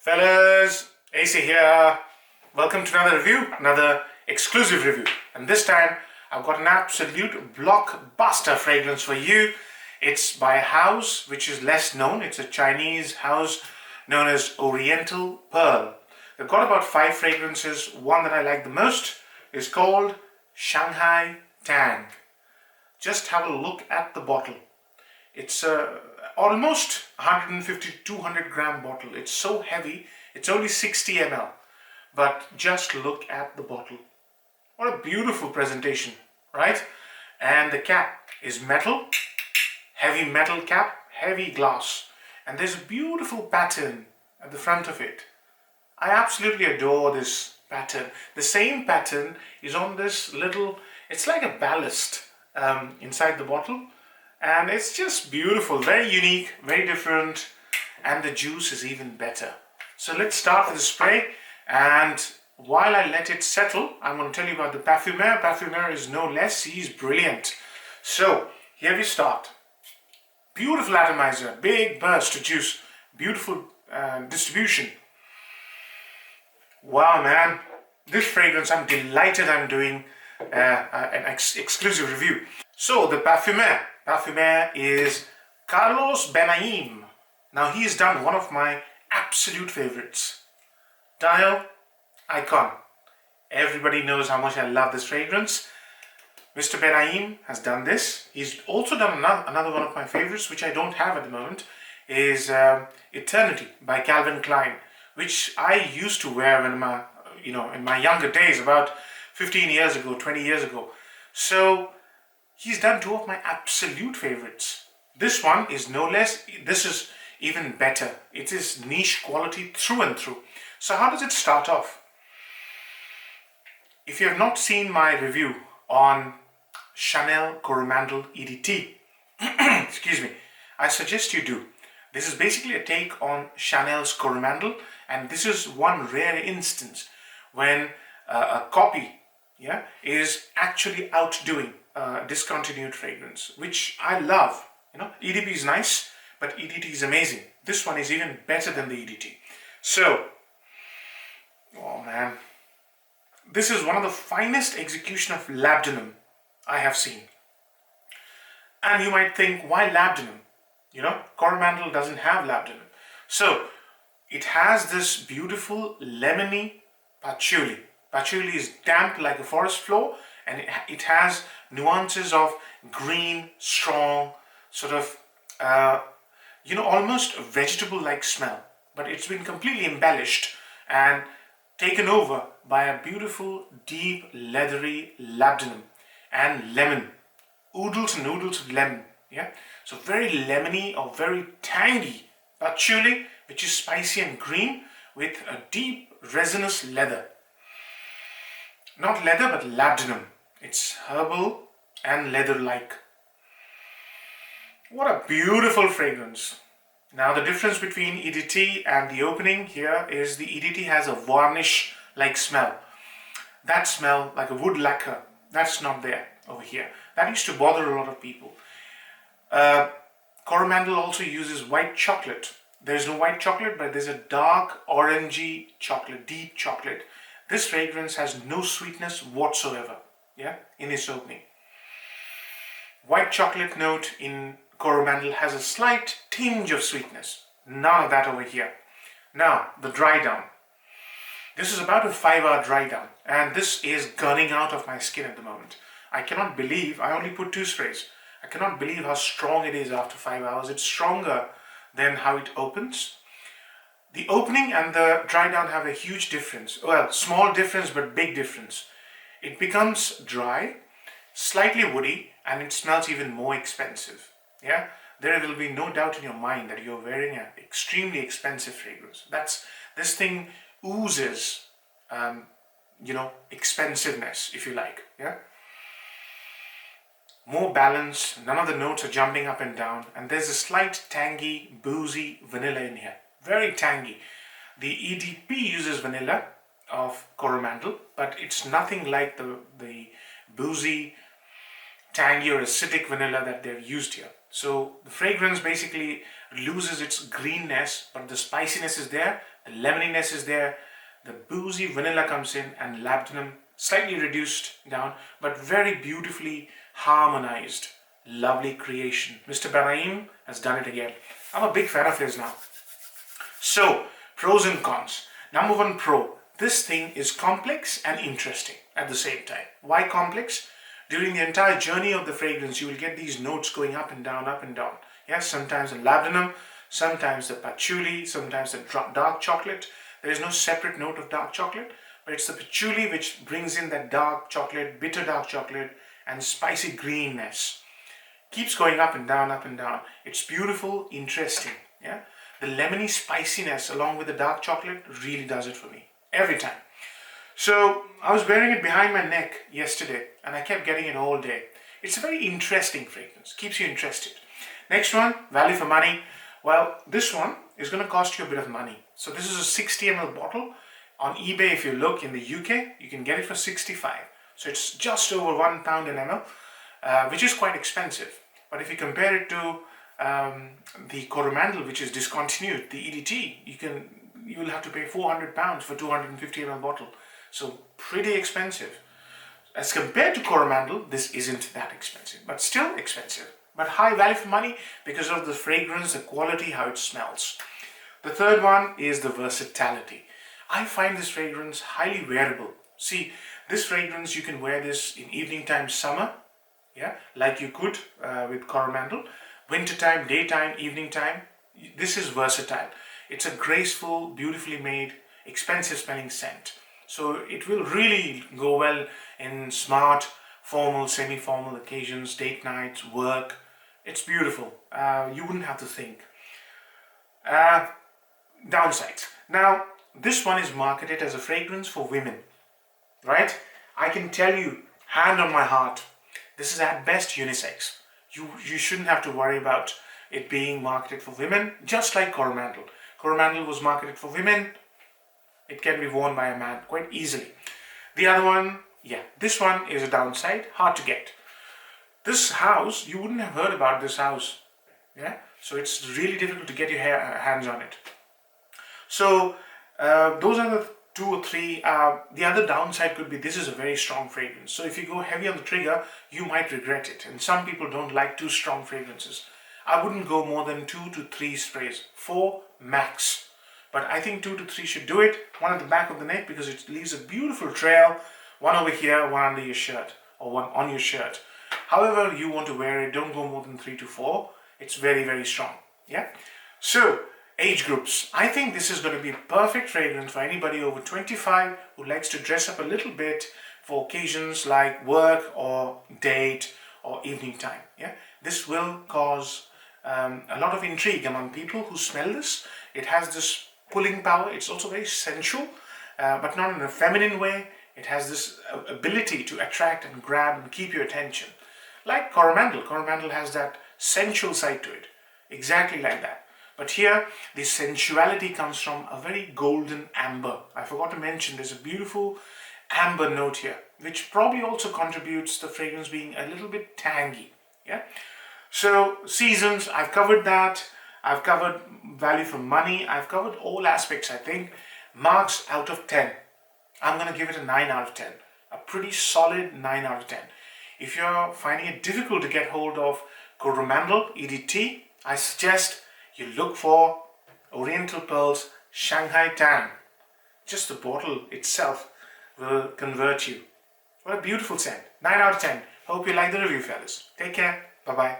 Fellas, AC here. Welcome to another review, another exclusive review. And this time I've got an absolute blockbuster fragrance for you. It's by a house which is less known. It's a Chinese house known as Oriental Pearl. They've got about 5 fragrances. One that I like the most is called Shanghai Tang. Just have a look at the bottle. It's almost 150-200 gram bottle. It's so heavy, it's only 60 ml. But just look at the bottle. What a beautiful presentation, right? And the cap is metal, heavy metal cap, heavy glass. And there's a beautiful pattern at the front of it. I absolutely adore this pattern. The same pattern is on this little, it's like a ballast inside the bottle. And it's just beautiful, very unique, very different, and the juice is even better. So let's start with the spray, and while I let it settle, I'm going to tell you about the parfumer. Parfumer is no less, he's brilliant. So here we start. Beautiful atomizer, big burst of juice, beautiful distribution. Wow, man, this fragrance, I'm delighted I'm doing an exclusive review. So the Parfumer is Carlos Benaim. Now he's done one of my absolute favorites. Dial Icon. Everybody knows how much I love this fragrance. Mr. Benaim has done this. He's also done another one of my favorites, which I don't have at the moment, is Eternity by Calvin Klein, which I used to wear when in my younger days, about 15 years ago, 20 years ago. So he's done 2 of my absolute favorites. This one is no less, this is even better. It is niche quality through and through. So how does it start off? If you have not seen my review on Chanel Coromandel EDT, excuse me, I suggest you do. This is basically a take on Chanel's Coromandel, and this is one rare instance when a copy is actually outdoing discontinued fragrance, which I love. EDP is nice, but EDT is amazing. This one is even better than the EDT. So, oh man, this is one of the finest execution of labdanum I have seen. And you might think, why labdanum? Coromandel doesn't have labdanum. So, it has this beautiful lemony patchouli. Patchouli is damp like a forest floor, and it has nuances of green, strong, sort of, almost vegetable-like smell. But it's been completely embellished and taken over by a beautiful, deep, leathery labdanum and lemon. Oodles and oodles of lemon. Yeah. So very lemony or very tangy patchouli, which is spicy and green with a deep, resinous leather. Not leather, but labdanum. It's herbal and leather-like. What a beautiful fragrance. Now the difference between EDT and the opening here is the EDT has a varnish-like smell. That smell, like a wood lacquer, that's not there over here. That used to bother a lot of people. Coromandel also uses white chocolate. There's no white chocolate, but there's a dark orangey chocolate, deep chocolate. This fragrance has no sweetness whatsoever, in its opening. White chocolate note in Coromandel has a slight tinge of sweetness. None of that over here. Now, the dry down. This is about a 5-hour dry down, and this is gunning out of my skin at the moment. I cannot believe, I only put 2 sprays. I cannot believe how strong it is after 5 hours. It's stronger than how it opens. The opening and the dry down have a huge difference. Well, small difference, but big difference. It becomes dry, slightly woody, and it smells even more expensive. There will be no doubt in your mind that you're wearing an extremely expensive fragrance. This thing oozes, expensiveness, if you like. More balance. None of the notes are jumping up and down, and there's a slight tangy, boozy vanilla in here. Very tangy. The EDP uses vanilla of Coromandel, but it's nothing like the boozy, tangy or acidic vanilla that they've used here. So the fragrance basically loses its greenness, but the spiciness is there, the lemoniness is there, the boozy vanilla comes in, and labdanum slightly reduced down, but very beautifully harmonized. Lovely creation. Mr. Banaim has done it again. I'm a big fan of his now. So, pros and cons. Number one pro, this thing is complex and interesting at the same time. Why complex? During the entire journey of the fragrance, you will get these notes going up and down, up and down. Yes, sometimes the labdanum, sometimes the patchouli, sometimes the dark chocolate. There is no separate note of dark chocolate, but it's the patchouli which brings in that dark chocolate, bitter dark chocolate, and spicy greenness. Keeps going up and down, up and down. It's beautiful, interesting. Yeah, the lemony spiciness along with the dark chocolate really does it for me every time. So I was wearing it behind my neck yesterday, and I kept getting it all day. It's a very interesting fragrance. Keeps you interested. Next one, value for money. Well, this one is going to cost you a bit of money. So this is a 60 ml bottle. On eBay, if you look in the UK, you can get it for 65. So it's just over £1 an ml, which is quite expensive. But if you compare it to the Coromandel, which is discontinued, the EDT, you will have to pay £400 for 250 ml bottle. So pretty expensive. As compared to Coromandel, this isn't that expensive, but still expensive. But high value for money because of the fragrance, the quality, how it smells. The third one is the versatility. I find this fragrance highly wearable. See, this fragrance, you can wear this in evening time, summer, yeah, like you could with Coromandel. Wintertime, daytime, evening time. This is versatile. It's a graceful, beautifully made, expensive smelling scent. So it will really go well in smart, formal, semi-formal occasions, date nights, work. It's beautiful. You wouldn't have to think. Downsides. Now, this one is marketed as a fragrance for women, right? I can tell you, hand on my heart, this is at best unisex. You shouldn't have to worry about it being marketed for women, just like Coromandel. Coromandel was marketed for women. It can be worn by a man quite easily. The other one, yeah, this one is a downside, hard to get. This house, you wouldn't have heard about this house, yeah? So it's really difficult to get your hands on it. So those are the two or three. The other downside could be this is a very strong fragrance. So if you go heavy on the trigger, you might regret it. And some people don't like too strong fragrances. I wouldn't go more than 2 to 3 sprays, 4 max. But I think 2 to 3 should do it. One at the back of the neck because it leaves a beautiful trail. One over here, one under your shirt, or one on your shirt. However you want to wear it, don't go more than 3 to 4. It's very, very strong. Yeah. So age groups. I think this is going to be a perfect fragrance for anybody over 25 who likes to dress up a little bit for occasions like work or date or evening time. Yeah. This will cause a lot of intrigue among people who smell this. It has this pulling power. It's also very sensual, but not in a feminine way. It has this ability to attract and grab and keep your attention. Like Coromandel. Coromandel has that sensual side to it. Exactly like that. But here, the sensuality comes from a very golden amber. I forgot to mention, there's a beautiful amber note here, which probably also contributes to the fragrance being a little bit tangy. Yeah. So seasons, I've covered that. I've covered value for money. I've covered all aspects, I think. Marks out of 10. I'm going to give it a 9 out of 10. A pretty solid 9 out of 10. If you're finding it difficult to get hold of Coromandel EDT, I suggest you look for Oriental Pearl's Shanghai Tang. Just the bottle itself will convert you. What a beautiful scent. 9 out of 10. Hope you like the review, fellas. Take care. Bye-bye.